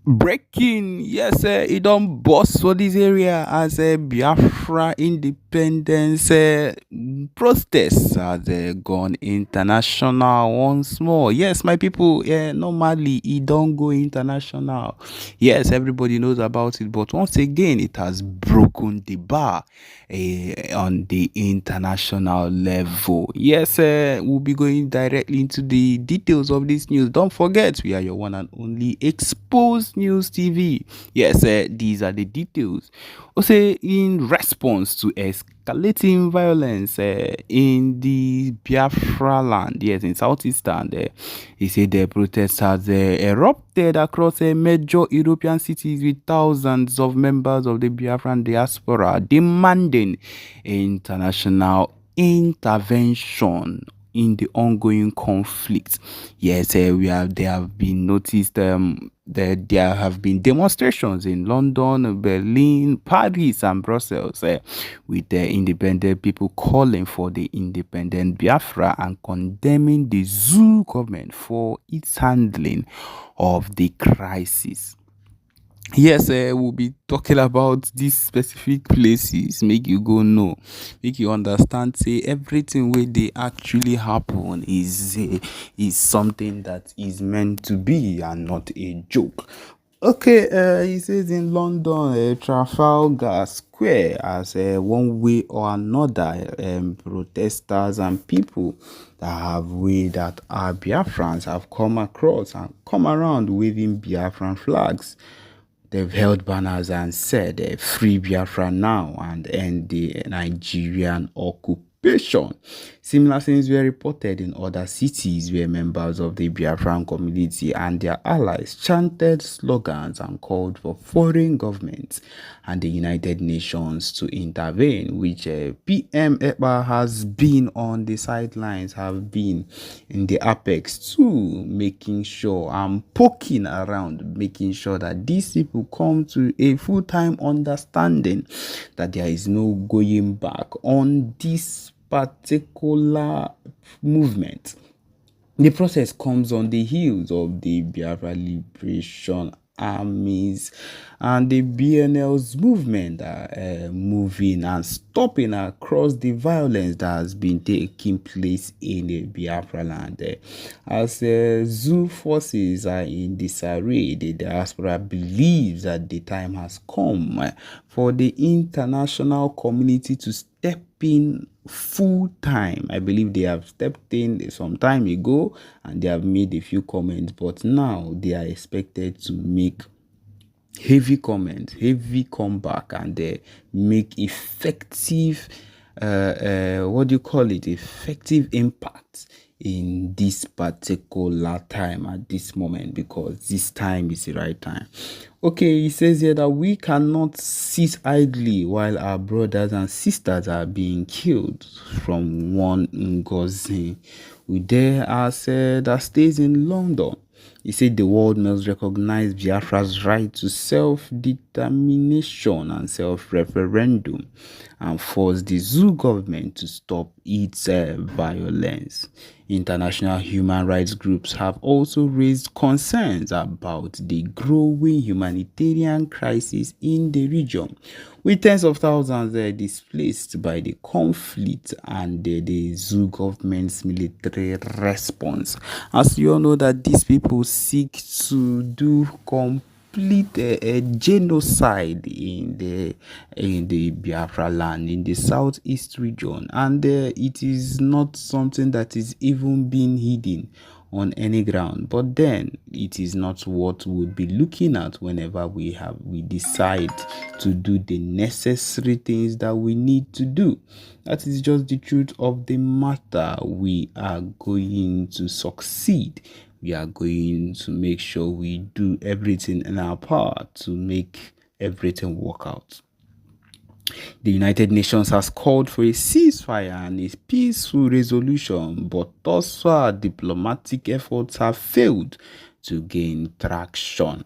Breaking, yes, it don't bust for this area as a Biafra independence protests has gone international once more. Yes, my people, normally it don't go international. Yes, everybody knows about it, but once again, it has broken the bar on the international level. Yes, we'll be going directly into the details of this news. Don't forget, we are your one and only Exposed News TV. Yes, these are the details. Also, in response to escalating violence in the Biafra land, yes, in Southeastern, he said the protests has erupted across major European cities with thousands of members of the Biafran diaspora demanding international intervention in the ongoing conflict. Yes, there have been noticed that there have been demonstrations in London, Berlin, Paris, and Brussels with the independent people calling for the independent Biafra and condemning the zoo government for its handling of the crisis. Yes, we'll be talking about these specific places, make you go know, make you understand, say everything where they actually happen is something that is meant to be and not a joke. Okay, he says in London, Trafalgar Square, as one way or another, protesters and people that are Biafrans have come across and come around waving Biafran flags. They've held banners and said, "Free Biafra now and end the Nigerian occupation." Similar things were reported in other cities where members of the Biafran community and their allies chanted slogans and called for foreign governments and the United Nations to intervene, which PM Ekpa has been on the sidelines, have been in the apex too, making sure and poking around, making sure that these people come to a full-time understanding that there is no going back on this particular movement. The process comes on the heels of the Biafra Liberation Armies and the BNL's movement moving and stopping across the violence that has been taking place in the Biafra land. As zoo forces are in disarray, the diaspora believes that the time has come for the international community to step in full time. I believe they have stepped in some time ago and they have made a few comments, but now they are expected to make heavy comments, heavy comeback, and make effective what do you call it, effective impact in this particular time at this moment, because this time is the right time. Okay, he says here that we cannot sit idly while our brothers and sisters are being killed from one Ngozi that stays in London. He said the world must recognize Biafra's right to self-determination and self-referendum and force the zoo government to stop its violence. International human rights groups have also raised concerns about the growing humanitarian crisis in the region, with tens of thousands displaced by the conflict and the zoo government's military response. As you all know that these people seek to do complete a genocide in the Biafra land, in the southeast region, and it is not something that is even being hidden on any ground. But then it is not what we'll be looking at whenever we decide to do the necessary things that we need to do. That is just the truth of the matter. We are going to succeed. We are going to make sure we do everything in our power to make everything work out. The United Nations has called for a ceasefire and a peaceful resolution, but thus far diplomatic efforts have failed to gain traction.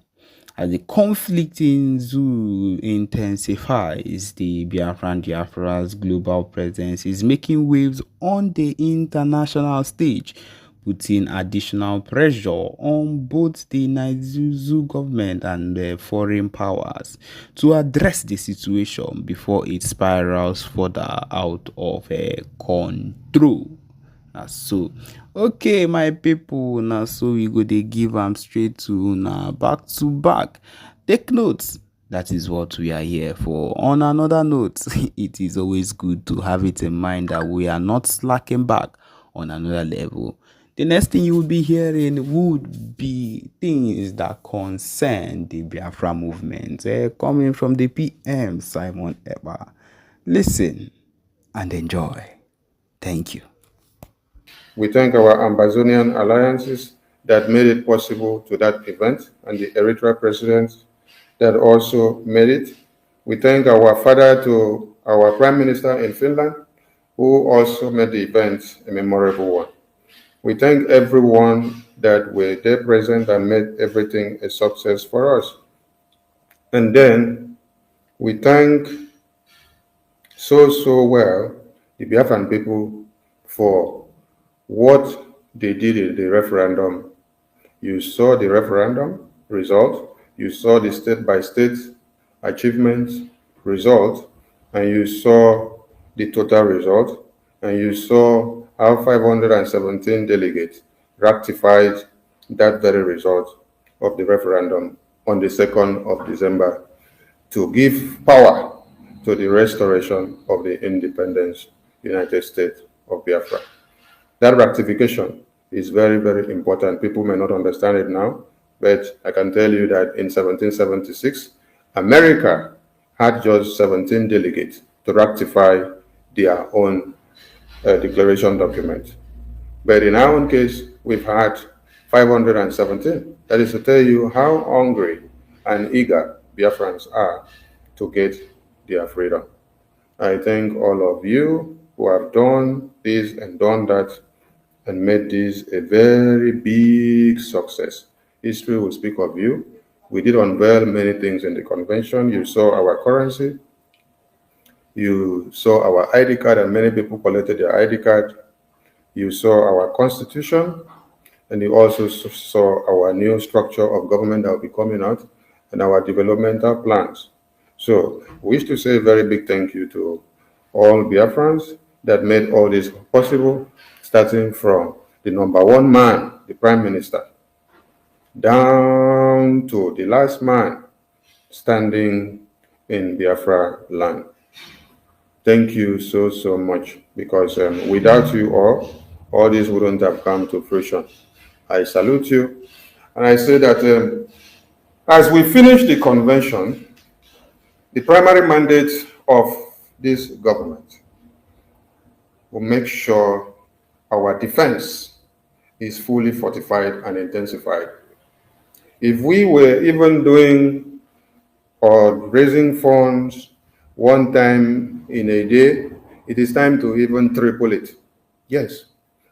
As the conflict in Zoo intensifies, the Biafra's global presence is making waves on the international stage, putting additional pressure on both the Nigerian government and the foreign powers to address the situation before it spirals further out of control. So okay, my people, now so we go dey give am straight to now back to back. Take notes. That is what we are here for. On another note, it is always good to have it in mind that we are not slacking back on another level. The next thing you will be hearing would be things that concern the Biafra movement, coming from the PM Simon Eba. Listen and enjoy. Thank you. We thank our Amazonian alliances that made it possible to that event, and the Eritrea president that also made it. We thank our father to our Prime Minister in Finland, who also made the event a memorable one. We thank everyone that were there present and made everything a success for us. And then we thank so well the Biafran people for what they did in the referendum. You saw the referendum result, you saw the state-by-state achievements result, and you saw the total result, and you saw how 517 delegates ratified that very result of the referendum on the 2nd of December to give power to the restoration of the independence United States of Biafra. That ratification is very, very important. People may not understand it now, but I can tell you that in 1776, America had just 17 delegates to ratify their own declaration document. But in our own case, we've had 517. That is to tell you how hungry and eager Biafrans are to get their freedom. I thank all of you who have done this and done that and made this a very big success. History will speak of you. We did unveil many things in the convention. You saw our currency. You saw our ID card, and many people collected their ID card. You saw our constitution, and you also saw our new structure of government that will be coming out and our developmental plans. So we wish to say a very big thank you to all Biafrans that made all this possible, starting from the number one man, the Prime Minister, down to the last man standing in Biafra land. Thank you so much, because without you all this wouldn't have come to fruition. I salute you, and I say that as we finish the convention, the primary mandate of this government will make sure our defense is fully fortified and intensified. If we were even doing or raising funds one time in a day, it is time to even triple it. Yes,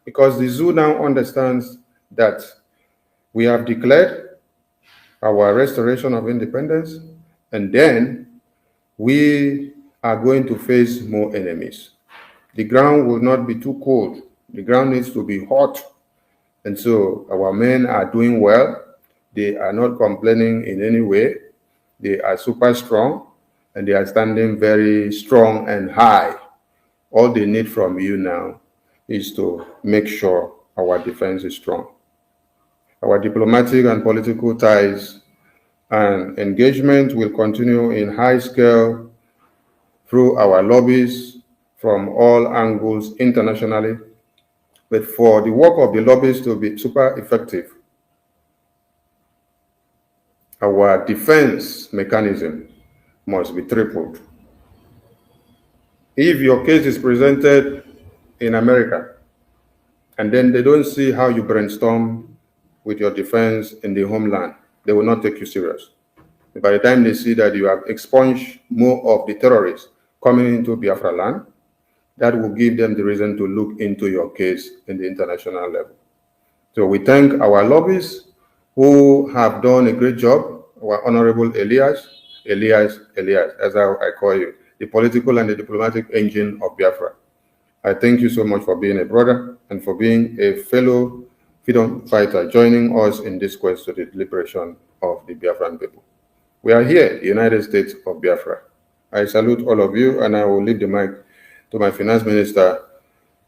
because the zoo now understands that we have declared our restoration of independence, and then we are going to face more enemies. The ground will not be too cold. The ground needs to be hot. And so our men are doing well. They are not complaining in any way. They are super strong, and they are standing very strong and high. All they need from you now is to make sure our defense is strong. Our diplomatic and political ties and engagement will continue in high scale through our lobbies from all angles internationally. But for the work of the lobbies to be super effective, our defense mechanism must be tripled. If your case is presented in America, and then they don't see how you brainstorm with your defense in the homeland, they will not take you serious. By the time they see that you have expunged more of the terrorists coming into Biafra land, that will give them the reason to look into your case in the international level. So we thank our lobbies who have done a great job. Our Honorable Elias, as I call you, the political and the diplomatic engine of Biafra. I thank you so much for being a brother and for being a fellow freedom fighter, joining us in this quest to the liberation of the Biafran people. We are here, United States of Biafra. I salute all of you, and I will leave the mic to my finance minister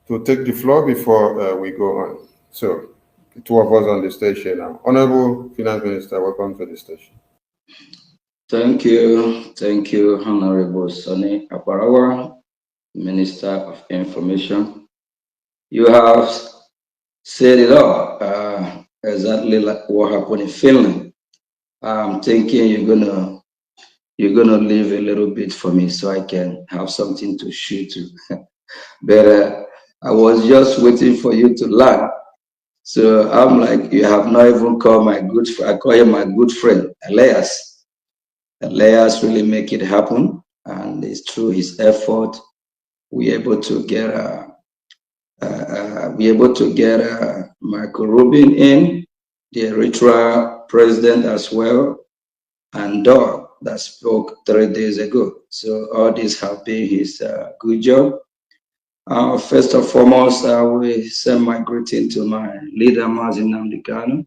to take the floor before we go on. So, the two of us on the stage here now. Honorable Finance Minister, welcome to the station. Thank you, Honorable Sonny Aparawa, Minister of Information. You have said it all, exactly like what happened in Finland. I'm thinking you're gonna leave a little bit for me so I can have something to shoot to. But I was just waiting for you to land. So I'm like, you have not even called my good friend. I call him my good friend, Elias. Elias really make it happen, and it's through his effort we able to get Michael Rubin in, the Eritrea president as well, and Doug that spoke 3 days ago. So all this have been his good job. First and foremost, I will send my greeting to my leader, Mazi Nnamdi Kanu,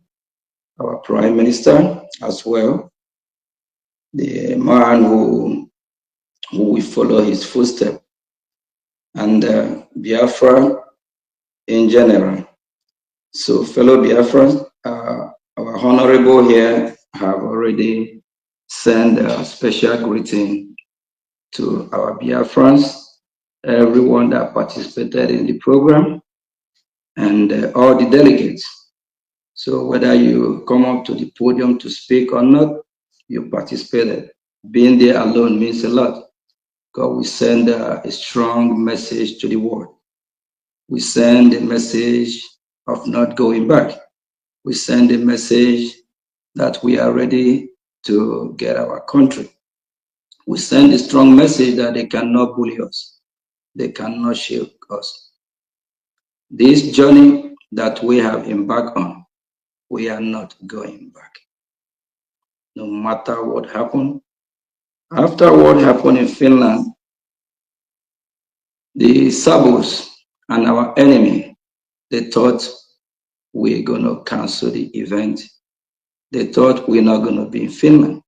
our Prime Minister as well, the man who will follow his footsteps, and Biafra in general. So fellow Biafrans, our honorable here have already sent a special greeting to our Biafrans, everyone that participated in the program, and all the delegates. So whether you come up to the podium to speak or not, you participated. Being there alone means a lot, because we send a strong message to the world. We send a message of not going back. We send a message that we are ready to get our country. We send a strong message that they cannot bully us. They cannot shake us. This journey that we have embarked on, we are not going back. No matter what happened. After what happened in Finland, the Sabos and our enemy, they thought we're going to cancel the event. They thought we're not going to be in Finland.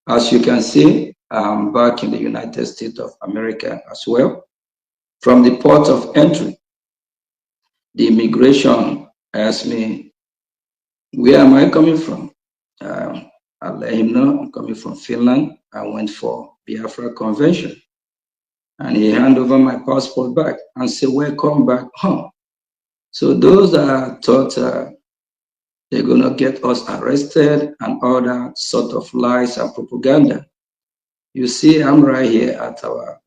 As you can see, I'm back in the United States of America as well. From the port of entry, the immigration asked me, where am I coming from? I let him know I'm coming from Finland. I went for Biafra convention. And he handed over my passport back and said, welcome back home. So those that thought they're going to get us arrested and all that sort of lies and propaganda. You see, I'm right here at our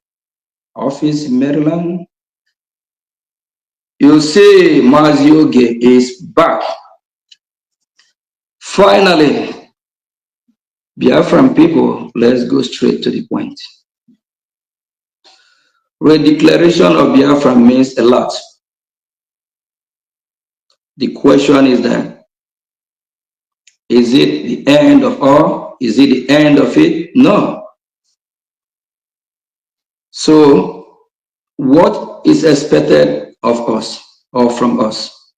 office in Maryland. You see, Mazioge is back. Finally, Biafran people, let's go straight to the point. Redeclaration of Biafra means a lot. The question is that, is it the end of all? Is it the end of it? No. So, what is expected of us or from us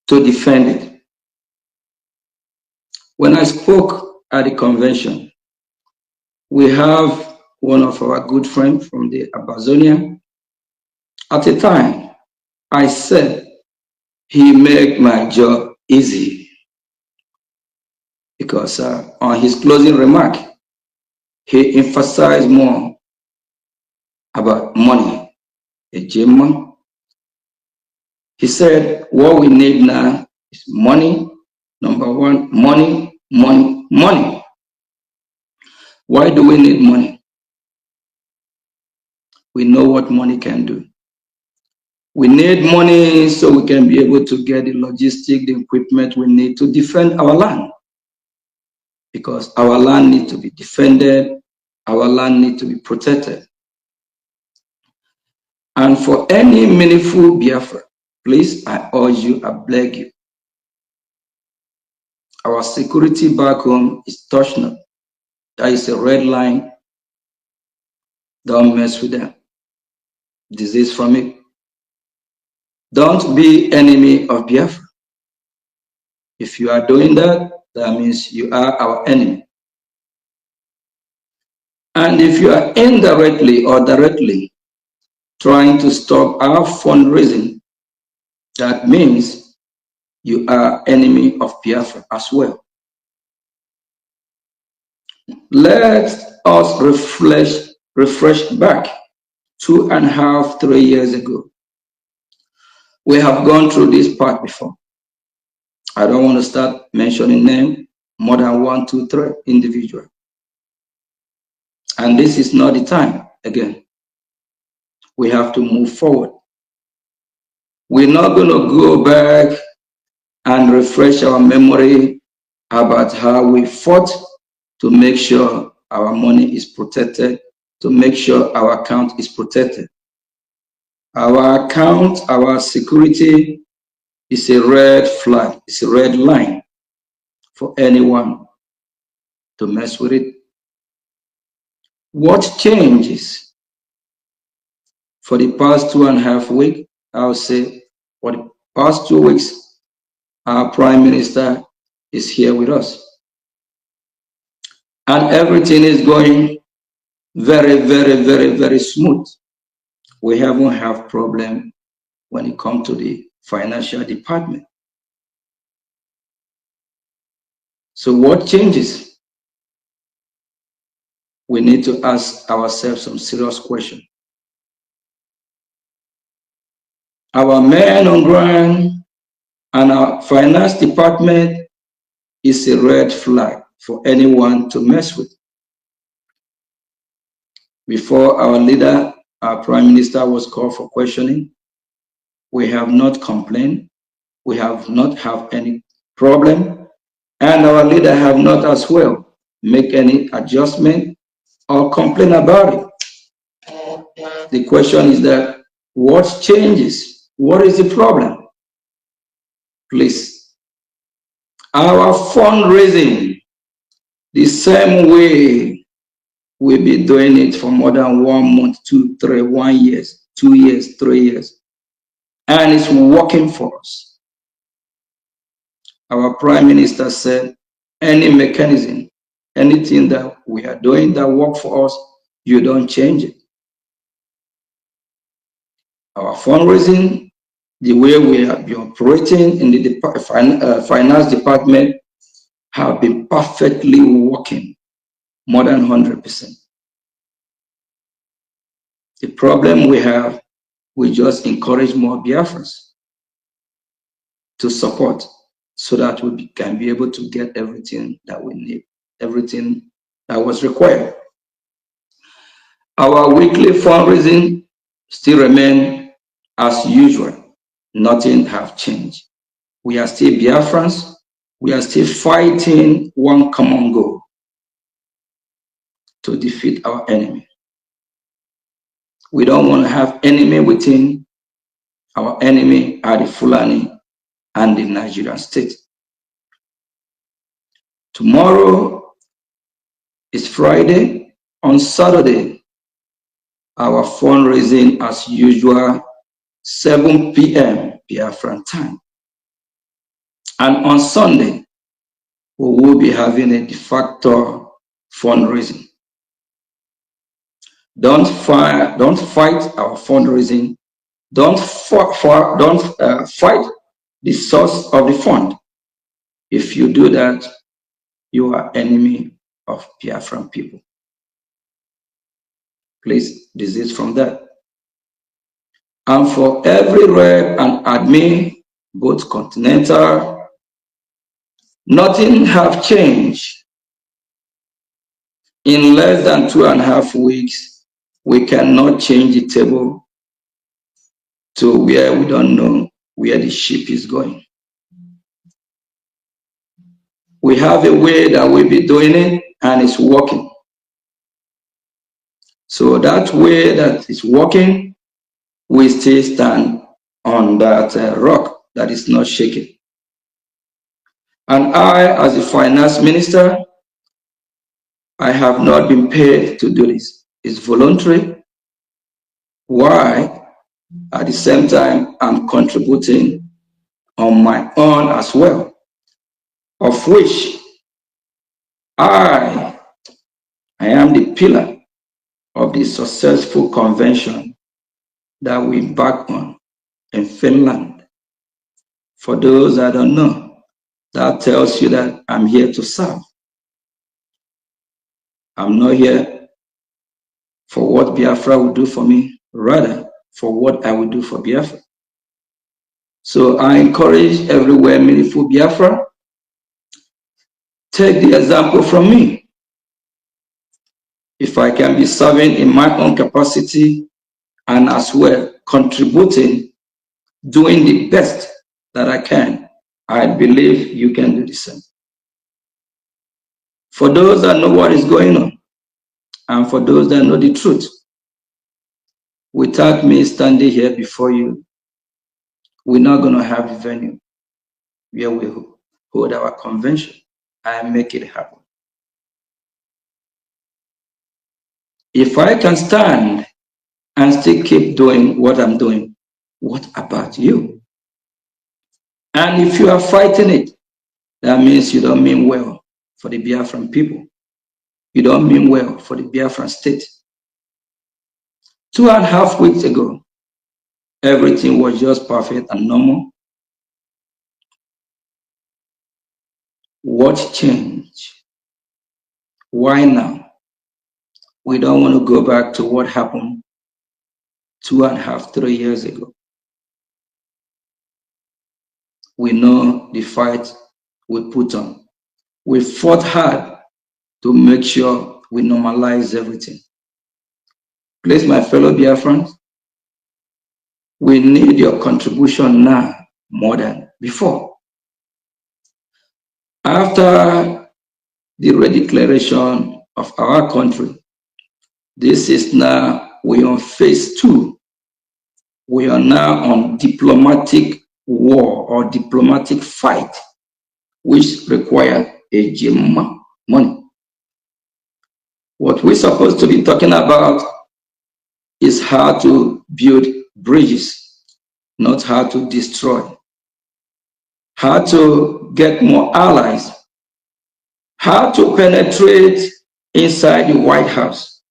to defend it? When I spoke at the convention, we have one of our good friends from the Amazonia. At the time, I said, he made my job easy, because on his closing remark, he emphasized more about money. A German. He said, what we need now is money. Number one, money, money, money. Why do we need money? We know what money can do. We need money so we can be able to get the logistic, the equipment we need to defend our land. Because our land needs to be defended, our land needs to be protected. And for any meaningful Biafra, please, I urge you, I beg you. Our security back home is touching. That is a red line. Don't mess with them. Disease from it. Don't be enemy of Biafra. If you are doing that, that means you are our enemy. And if you are indirectly or directly trying to stop our fundraising, that means you are enemy of Biafra as well. Let us refresh back 2.5, 3 years ago. We have gone through this part before. I don't want to start mentioning names, more than 1, 2, 3 individuals. And this is not the time again. We have to move forward. We're not going to go back and refresh our memory about how we fought to make sure our money is protected, to make sure our account is protected. Our account, our security is a red flag, it's a red line for anyone to mess with it. What changes for the past 2.5 weeks? I'll say for the past 2 weeks, our Prime Minister is here with us. And everything is going very, very, very, very smooth. We haven't had problem when it comes to the financial department. So what changes? We need to ask ourselves some serious questions. Our men on ground and our finance department is a red flag for anyone to mess with. Before our leader, our Prime Minister, was called for questioning, we have not complained, we have not had any problem, and our leader have not as well make any adjustment or complain about it. The question is that what changes? What is the problem? Please. Our fundraising, the same way we've been doing it for more than 1 month, 2, 3, 1 year, 2 years, 3 years, and it's working for us. Our Prime Minister said, any mechanism, anything that we are doing that work for us, you don't change it. Our fundraising, the way we have been operating in the finance department, have been perfectly working, more than 100%. The problem we have, we just encourage more Biafrans to support so that we can be able to get everything that we need, everything that was required. Our weekly fundraising still remain as usual. Nothing have changed. We are still Biafrans. We are still fighting one common goal: to defeat our enemy. We don't want to have enemy within. Our enemy are the Fulani and the Nigerian state. Tomorrow is Friday. On Saturday, our fundraising as usual, 7 p.m. Biafran time. And on Sunday, we will be having a de facto fundraising. Don't fight our fundraising. Don't fight the source of the fund. If you do that, you are enemy of Biafran people. Please desist from that. And for every rep and admin, both continental, nothing have changed. In less than 2.5 weeks, we cannot change the table to where we don't know where the ship is going. We have a way that we'll be doing it, and it's working. So that way that is working, we still stand on that rock that is not shaking. And I, as a finance minister, I have not been paid to do this. It's voluntary. Why? At the same time, I'm contributing on my own as well. of which I am the pillar of the successful convention that we back on in Finland. For those that don't know, that tells you that I'm here to serve. I'm not here for what Biafra will do for me, rather for what I will do for Biafra. So I encourage everywhere meaningful Biafra, take the example from me. If I can be serving in my own capacity and as well contributing, doing the best that I can, I believe you can do the same. For those that know what is going on, and for those that know the truth, without me standing here before you, we're not going to have a venue where we hold our convention and make it happen. If I can stand and still keep doing what I'm doing, what about you? And if you are fighting it, that means you don't mean well for the Biafran people. You don't mean well for the Biafran state. 2.5 weeks ago, everything was just perfect and normal. What changed? Why now? We don't want to go back to what happened 2.5, 3 years ago. We know the fight we put on. We fought hard to make sure we normalize everything. Please, my fellow Biafrans, we need your contribution now more than before. After the redeclaration of our country, this is now, we are on phase 2. We are now on diplomatic war or diplomatic fight, which require a gym money. What we're supposed to be talking about is how to build bridges, not how to destroy. How to get more allies. How to penetrate inside the White House.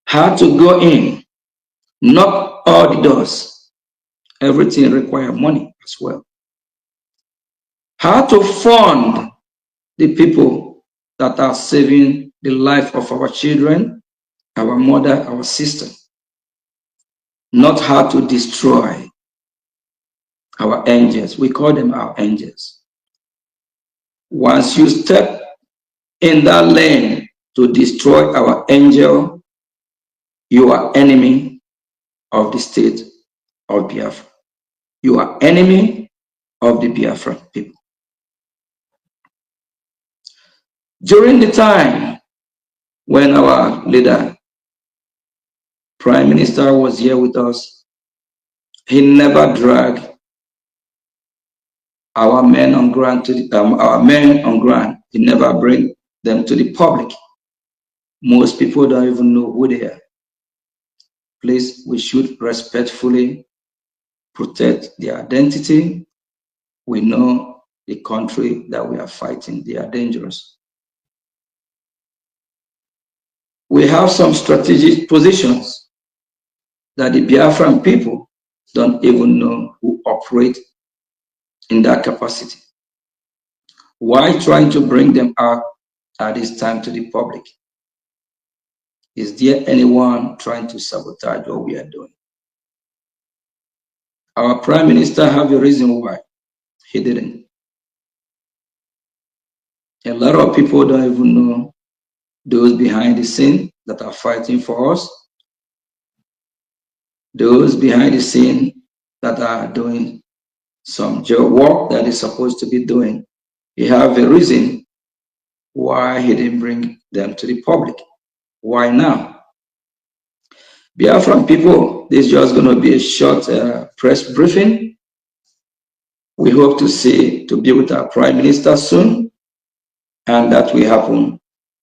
How to go in, knock all the doors. Everything requires money as well. How to fund the people that are saving the life of our children, our mother, our sister. Not how to destroy our angels. We call them our angels. Once you step in that lane to destroy our angel, you are enemy of the state of Biafra. You are enemy of the Biafra people. During the time when our leader, Prime Minister, was here with us, he never dragged our men on ground to the, he never bring them to the public. Most people don't even know who they are. Please, we should respectfully protect their identity. We know the country that we are fighting, they are dangerous. We have some strategic positions that the Biafran people don't even know who operate in that capacity. Why trying to bring them out at this time to the public? Is there anyone trying to sabotage what we are doing? Our Prime Minister have a reason why he didn't. A lot of people don't even know those behind the scene that are fighting for us. Those behind the scene that are doing some job work that is supposed to be doing. He have a reason why he didn't bring them to the public. Why now? Biafran people, this is just going to be a short press briefing. We hope to be with our Prime Minister soon, and that will happen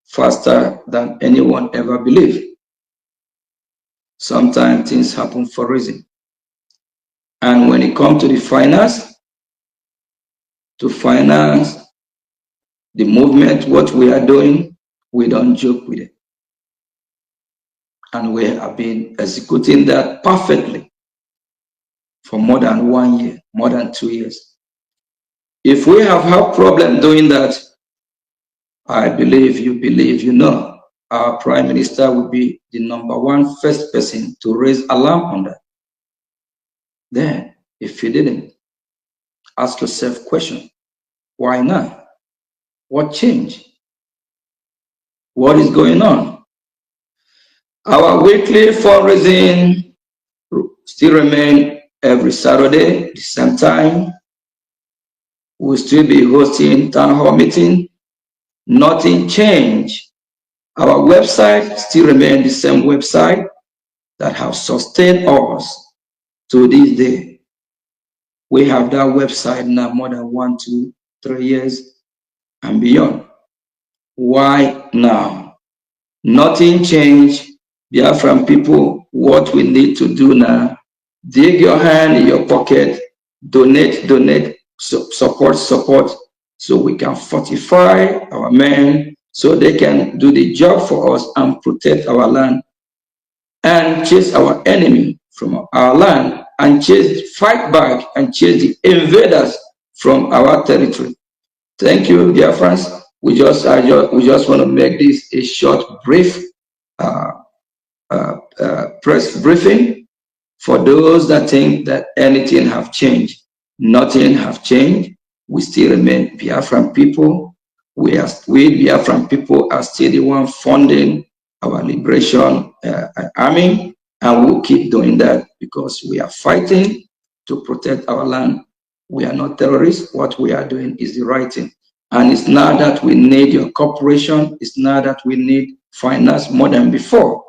faster than anyone ever believed. Sometimes things happen for a reason. And when it comes to the finance, to finance the movement, what we are doing, we don't joke with it. And we have been executing that perfectly for more than 1 year, more than 2 years. If we have had problem doing that, I believe, you know, our Prime Minister will be the #1 first person to raise alarm on that. Then, if he didn't, ask yourself question, why not? What changed? What is going on? Our weekly fundraising still remain every Saturday, the same time. We'll still be hosting town hall meeting. Nothing changed. Our website still remains the same website that has sustained us to this day. We have that website now more than 1, 2, 3 years and beyond. Why now? Nothing changed. Biafran people, what we need to do now, dig your hand in your pocket, donate, support, so we can fortify our men, so they can do the job for us and protect our land and chase our enemy from our land and fight back and chase the invaders from our territory. Thank you, dear friends. We just want to make this a short, brief press briefing for those that think that anything have changed. Nothing have changed. We still remain Biafran people. We Biafran people are still the one funding our liberation army, and we'll keep doing that because we are fighting to protect our land. We are not terrorists. What we are doing is the right thing. And it's not that we need your cooperation. It's not that we need finance more than before.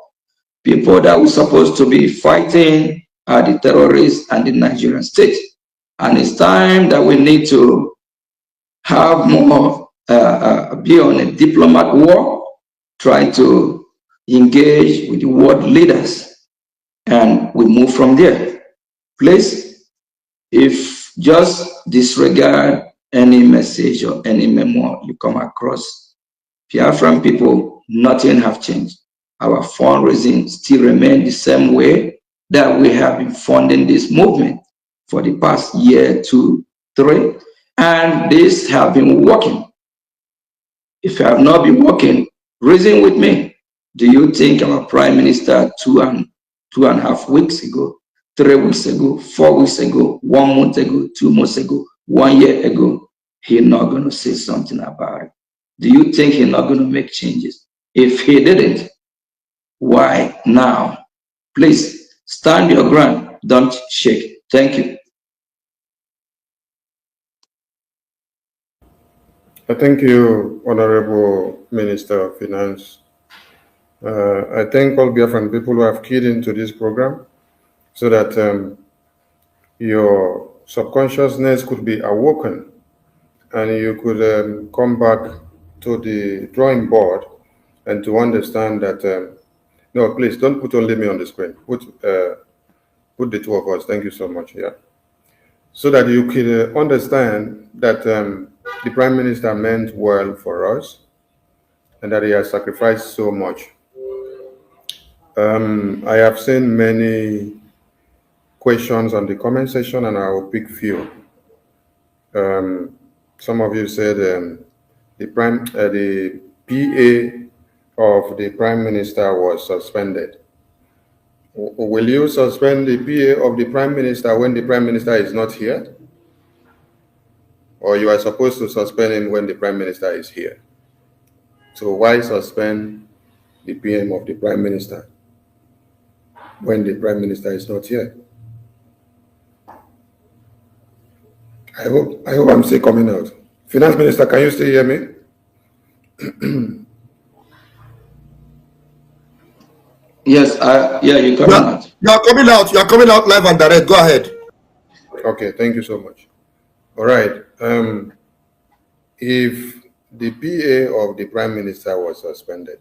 People that were supposed to be fighting are the terrorists and the Nigerian state. And it's time that we need to have more, be on a diplomat war, trying to engage with the world leaders, and we move from there. Please, if just disregard any message or any memo you come across, Biafran people, nothing have changed. Our fundraising still remains the same way that we have been funding this movement for the past year, 2, 3, and this have been working. If you have not been working, reason with me. Do you think our Prime Minister 2.5 weeks ago, 3 weeks ago, 4 weeks ago, 1 month ago, 2 months ago, 1 year ago, he's not going to say something about it? Do you think he's not going to make changes? If he didn't, why now? Please stand your ground. Don't shake. Thank you. Thank you, Honorable Minister of Finance. I thank all Biafran people who have keyed into this program so that your subconsciousness could be awoken and you could come back to the drawing board and to understand that, no, please don't put only me on the screen. Put the two of us. Thank you so much. Yeah. So that you could understand that the Prime Minister meant well for us and that he has sacrificed so much. I have seen many questions on the comment section and I will pick few. Some of you said the PA of the Prime Minister was suspended. Will you suspend the PA of the Prime Minister when the Prime Minister is not here? Or you are supposed to suspend him when the Prime Minister is here? So why suspend the PM of the Prime Minister when the Prime Minister is not here? I hope I'm still coming out. Finance Minister, can you still hear me? Yes, yeah, you're coming out. You are coming out. You are coming out live and direct. Go ahead. Okay, thank you so much. All right. If the PA of the Prime Minister was suspended,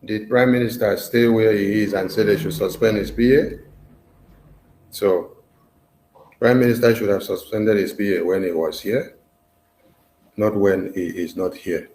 did Prime Minister stay where he is and say they should suspend his PA? So, Prime Minister should have suspended his PA when he was here, not when he is not here.